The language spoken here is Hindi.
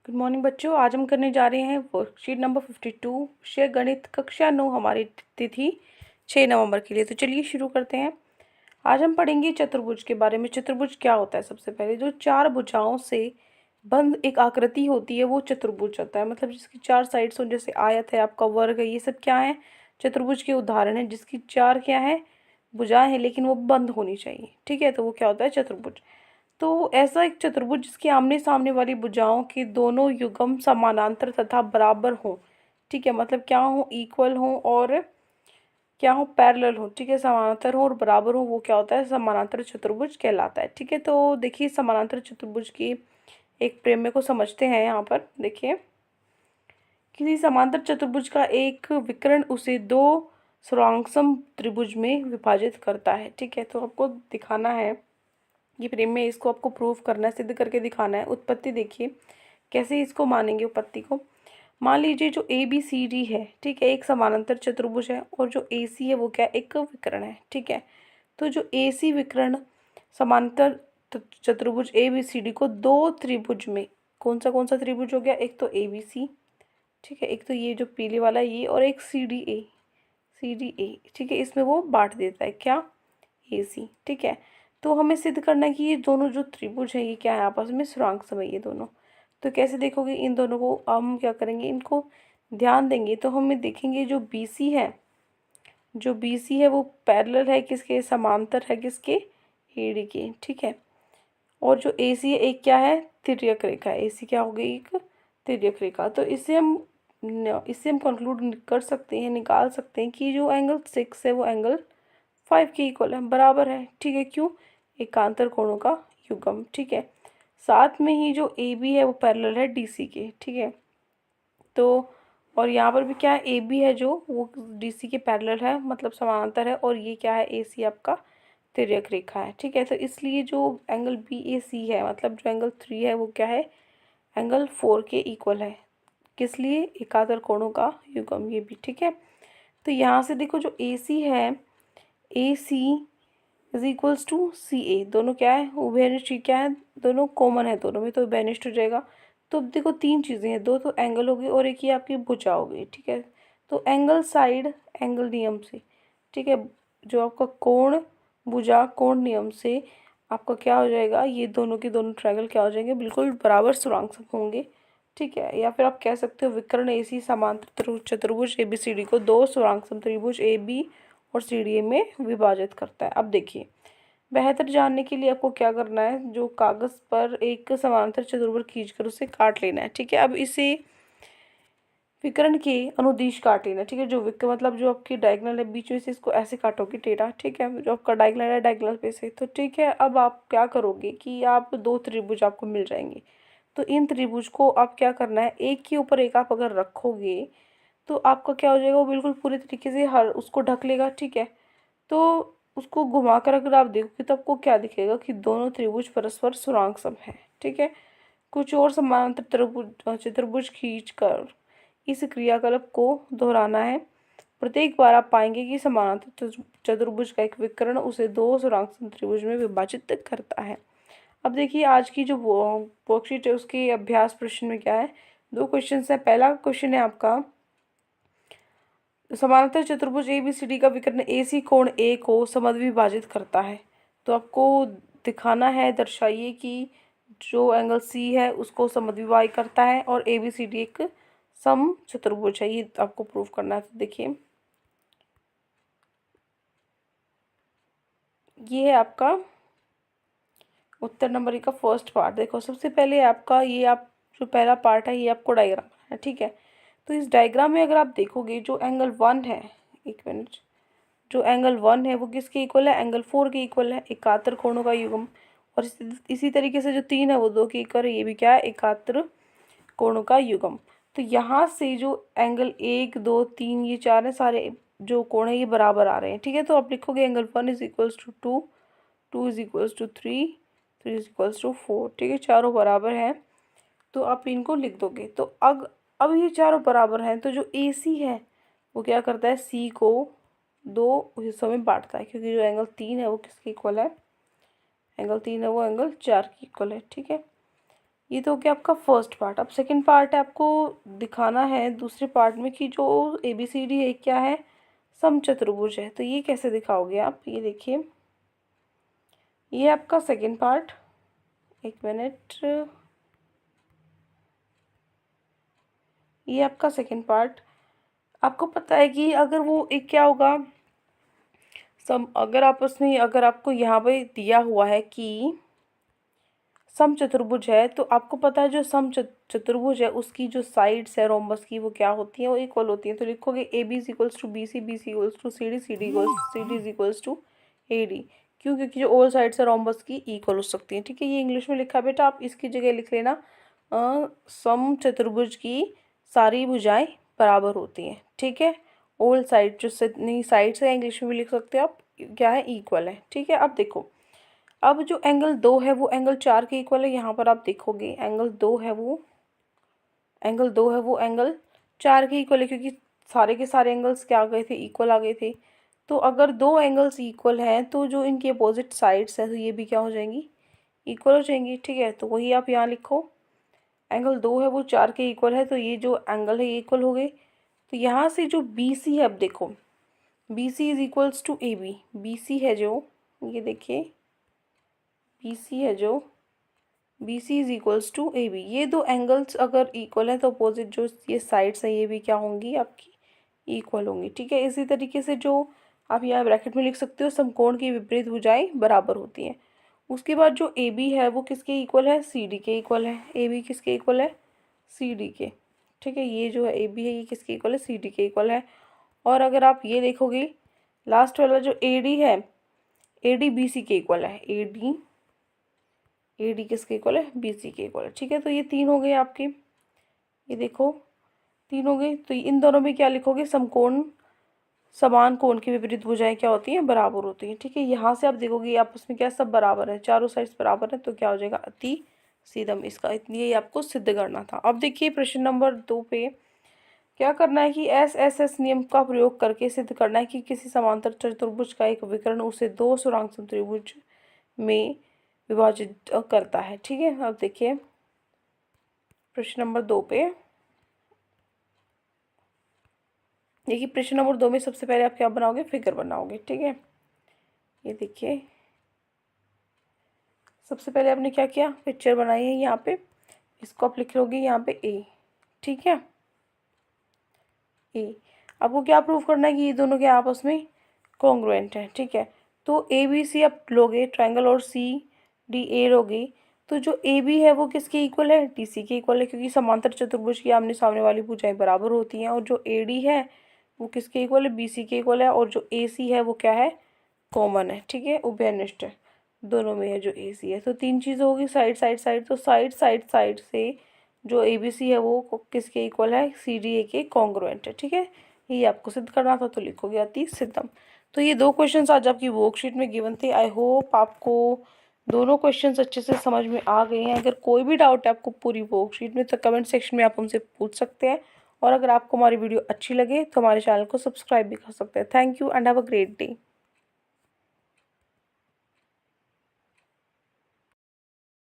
गुड मॉर्निंग बच्चों। आज हम करने जा रहे हैं वर्कशीट नंबर 52 विषय गणित कक्षा 9। हमारी तिथि 6 नवंबर के लिए। तो चलिए शुरू करते हैं। आज हम पढ़ेंगे चतुर्भुज के बारे में। चतुर्भुज क्या होता है? सबसे पहले जो चार भुजाओं से बंद एक आकृति होती है वो चतुर्भुज होता है। मतलब जिसकी चार साइड्स हो, जैसे आयत है, आपका वर्ग है, ये सब क्या है? चतुर्भुज के उदाहरण है। जिसकी चार क्या है? भुजाएं हैं, लेकिन वो बंद होनी चाहिए। ठीक है, तो वो क्या होता है? चतुर्भुज। तो ऐसा एक चतुर्भुज जिसके आमने सामने वाली भुजाओं के दोनों युग्म समानांतर तथा बराबर हों। ठीक है, मतलब क्या हो? इक्वल हो और क्या हो? पैरेलल हो। ठीक है, समानांतर हो और बराबर हो, वो क्या होता है? समानांतर चतुर्भुज कहलाता है। ठीक है, तो देखिए समानांतर चतुर्भुज की एक प्रमेय को समझते हैं। यहाँ पर देखिए, किसी समांतर चतुर्भुज का एक विकर्ण उसे दो सर्वांगसम त्रिभुज में विभाजित करता है। ठीक है, तो आपको दिखाना है ये फ्रेम में, इसको आपको प्रूव करना है, सिद्ध करके दिखाना है। उत्पत्ति देखिए कैसे इसको मानेंगे उत्पत्ति को। मान लीजिए जो ए बी सी डी है, ठीक है, एक समानांतर चतुर्भुज है, और जो ए सी है वो क्या? एक विकर्ण है। ठीक है, तो जो ए सी विकर्ण समांतर चतुर्भुज ए बी सी डी को दो त्रिभुज में, कौन सा त्रिभुज हो गया? एक तो ए बी सी, ठीक है, एक तो ये जो पीले वाला ये, और एक C D A, C D A. ठीक है, इसमें वो बांट देता है क्या? ए सी। ठीक है, तो हमें सिद्ध करना है कि ये दोनों जो त्रिभुज है ये क्या है? आपस में सरांक समय ये दोनों। तो कैसे देखोगे इन दोनों को? हम क्या करेंगे, इनको ध्यान देंगे तो हमें देखेंगे जो बी सी है, जो बी सी है वो पैरेलल है किसके? समांतर है किसके? ए डी के। ठीक है, और जो ए सी है एक क्या है? तिर्यक रेखा। ए सी क्या हो गई? एक तिर्यक रेखा। तो इससे हम कंक्लूड कर सकते हैं, निकाल सकते हैं कि जो एंगल 6 है वो एंगल 5 के इक्वल है, बराबर है। ठीक है, क्यों? एकांतर कोणों का युग्म। ठीक है, साथ में ही जो ए बी है वो पैरेलल है डी सी के। ठीक है, तो और यहाँ पर भी क्या है? ए बी है जो वो डी सी के पैरेलल है, मतलब समानांतर है, और ये क्या है? ए सी आपका तिर्यक रेखा है। ठीक है, तो इसलिए जो एंगल बी ए सी है, मतलब जो एंगल 3 है वो क्या है? एंगल 4 के इक्वल है। किस लिए? एकांतर कोणों का युग्म, ये भी। ठीक है, तो यहाँ से देखो जो ए सी है, ए सी इज इक्वल्स टू सी ए, दोनों क्या है? उभयनिष्ठ क्या है? दोनों कॉमन है, दोनों में तो उभयनिष्ठ हो जाएगा। तो अब देखो तीन चीज़ें हैं, दो तो एंगल हो गई और एक ये आपकी भुजा हो गई। ठीक है, तो एंगल साइड एंगल नियम से, ठीक है, जो आपका कोण भुजा कोण नियम से आपका क्या हो जाएगा? ये दोनों के दोनों ट्रायंगल क्या हो जाएंगे? बिल्कुल बराबर सुरांग होंगे। ठीक है, या फिर आप कह सकते हो विकर्ण ए सी समांतर चतुर्भुज ए बी सी डी को दो सर्वांग त्रिभुज ए बी और सी डी ए में विभाजित करता है। अब देखिए, बेहतर जानने के लिए आपको क्या करना है, जो कागज पर एक समांतर चतुर्भुज खींचकर उसे काट लेना है। ठीक है, अब इसे विकर्ण के अनुदिश काट लेना। ठीक है, जो मतलब जो आपकी डायगोनल है बीच में से, इसको ऐसे काटोगे टेढ़ा। ठीक है, जो आपका डायगोनल है डायगोनल पे से। तो ठीक है, अब आप क्या करोगे कि आप दो त्रिभुज आपको मिल जाएंगे। तो इन त्रिभुज को आप क्या करना है, एक के ऊपर एक आप अगर रखोगे तो आपका क्या हो जाएगा? वो बिल्कुल पूरी तरीके से हर उसको ढक लेगा। ठीक है, तो उसको घुमाकर अगर आप देखोगे तो आपको क्या दिखेगा कि दोनों त्रिभुज परस्पर सुरांग सम है। ठीक है, कुछ और समानांतर चतुर्भुज खींचकर इस क्रियाकलाप को दोहराना है। प्रत्येक बार आप पाएंगे कि समानांतर चतुर्भुज का एक विकर्ण उसे दो सुरांग त्रिभुज में विभाजित करता है। अब देखिए आज की जो वर्कशीट है उसके अभ्यास प्रश्न में क्या है? दो क्वेश्चन है। पहला क्वेश्चन है आपका, समानांतर चतुर्भुज ए बी सी डी का विकर्ण ए सी कोण ए को समद्विभाजित करता है। तो आपको दिखाना है, दर्शाइए कि जो एंगल सी है उसको समद्विभाजित करता है और ए बी सी डी एक सम चतुर्भुज है, ये आपको प्रूव करना है। तो देखिए ये है आपका उत्तर नंबर का फर्स्ट पार्ट। देखो सबसे पहले आपका ये, आप जो पहला पार्ट है ये आपको डायग्राम है। ठीक है, तो इस डायग्राम में अगर आप देखोगे जो एंगल 1 है, एक मिनट, जो एंगल 1 है वो किसके इक्वल है? एंगल 4 के इक्वल है, एकात्र कोणों का युग्म। और इसी तरीके से जो 3 है वो 2 के इक्वल है, ये भी क्या है? एकात्र कोणों का युग्म। तो यहाँ से जो एंगल 1 2 3 ये 4 है, सारे जो कोण है ये बराबर आ रहे हैं। ठीक है, तो आप लिखोगे angle 1 is equals to 2, 2 is equals to 3, 3 is equals to 4। ठीक है, चारों बराबर हैं, तो आप इनको लिख दोगे। तो अब ये चारों बराबर हैं, तो जो ए सी है वो क्या करता है? सी को दो हिस्सों में बांटता है, क्योंकि जो एंगल 3 है वो किसके इक्वल है? एंगल 3 है वो एंगल 4 के इक्वल है। ठीक है, ये तो हो गया आपका फर्स्ट पार्ट। अब सेकंड पार्ट है, आपको दिखाना है दूसरे पार्ट में कि जो ABCD है क्या है, समचतुर्भुज है। तो ये कैसे दिखाओगे आप, ये देखिए, ये आपका सेकंड पार्ट, एक मिनट, ये आपका सेकंड पार्ट। आपको पता है कि अगर वो एक क्या होगा, अगर आप उसमें, अगर आपको यहाँ पे दिया हुआ है कि समचतुर्भुज है, तो आपको पता है जो समचतुर्भुज है उसकी जो साइड्स है रोम्बस की वो क्या होती हैं, वो इक्वल होती हैं। तो लिखोगे AB is equals to BC, BC equals to CD, CD is equals to AD। क्यों? क्योंकि जो ऑल साइड्स है रोम्बस की इक्वल हो सकती हैं। ठीक है, ये इंग्लिश में लिखा है बेटा, आप इसकी जगह लिख लेना समचतुर्भुज की सारी भुजाएं बराबर होती हैं। ठीक है, ऑल साइड जो नहीं साइड्स है इंग्लिश में भी लिख सकते हो आप, क्या है, इक्वल है। ठीक है, अब देखो, अब जो एंगल 2 है वो एंगल 4 के इक्वल है। यहाँ पर आप देखोगे एंगल 2 है वो एंगल 4 के इक्वल है, क्योंकि सारे के सारे एंगल्स क्या आ गए थे, इक्वल आ गए थे। तो अगर दो एंगल्स इक्वल हैं तो जो इनकी अपोजिट साइड्स हैं तो ये भी क्या हो जाएंगी, इक्वल हो जाएंगी। ठीक है, तो वही आप यहाँ लिखो, एंगल 2 है वो 4 के इक्वल है, तो ये जो एंगल है ये इक्वल हो गए। तो यहाँ से जो BC है, अब देखो BC is equals to AB, BC है जो, ये देखिए BC है जो, BC is equals to AB। ये दो एंगल्स अगर इक्वल है तो अपोजिट जो ये साइड्स हैं ये भी क्या होंगी आपकी, इक्वल होंगी। ठीक है, इसी तरीके से जो आप यहाँ ब्रैकेट में लिख सकते हो, समकोण की विपरीत भुजाएं बराबर होती हैं। उसके बाद जो AB है वो किसके इक्वल है, CD के इक्वल है। AB किसके इक्वल है, CD के। ठीक है, ये जो है AB है ये किसके इक्वल है, CD के इक्वल है। और अगर आप ये देखोगे लास्ट वाला जो AD है, AD BC के इक्वल है, AD किसके इक्वल है, BC के इक्वल है। ठीक है, तो ये तीन हो गए आपके, ये देखो तीन हो गए। तो इन दोनों में क्या लिखोगे, समकोण समान कोण की विपरीत भुजाएं क्या होती हैं, बराबर होती हैं। ठीक है, यहाँ से आप देखोगे आपस में क्या सब बराबर है, चारों साइड्स बराबर है, तो क्या हो जाएगा, अति सीधम। इसका इतनी आपको सिद्ध करना था। अब देखिए प्रश्न नंबर 2 पे क्या करना है कि SSS नियम का प्रयोग करके सिद्ध करना है कि किसी समांतर चतुर्भुज का एक विकर्ण उसे दो सुरांग त्रिभुज में विभाजित करता है। ठीक है, अब देखिए प्रश्न नंबर 2 पे, देखिए प्रश्न नंबर 2 में सबसे पहले आप क्या बनाओगे, फिगर बनाओगे। ठीक है, ये देखिए सबसे पहले आपने क्या किया, पिक्चर बनाई है यहाँ पे, इसको आप लिख लोगे यहाँ पे A। ठीक है, A। आपको क्या प्रूव करना है कि ये दोनों क्या आपस में कॉन्ग्रुएंट है। ठीक है, तो ABC आप लोगे ट्रायंगल और CDA लोगे, तो जो AB है वो किसके इक्वल है, DC के इक्वल है, क्योंकि समांतर चतुर्भुज की आमने सामने वाली भुजाएं बराबर होती हैं। और जो AD है वो किसके इक्वल है, BC के इक्वल है। और जो AC है वो क्या है, कॉमन है। ठीक है, उभयनिष्ठ है, दोनों में है जो AC है। तो तीन चीज़ होगी, साइड साइड साइड, तो साइड साइड साइड से जो ABC है वो किसके इक्वल है, CDA के कॉन्ग्रुएंट है। ठीक है, ये आपको सिद्ध करना था, तो लिखोगे अति सिद्धम। तो ये दो क्वेश्चंस आज आपकी वर्कशीट में गिवन थे। आई होप आपको दोनों क्वेश्चंस अच्छे से समझ में आ गए हैं। अगर कोई भी डाउट है आपको पूरी वर्कशीट में, तो कमेंट सेक्शन में आप हमसे पूछ सकते हैं। और अगर आपको हमारी वीडियो अच्छी लगे तो हमारे चैनल को सब्सक्राइब भी कर सकते हैं। Thank you and have a great day.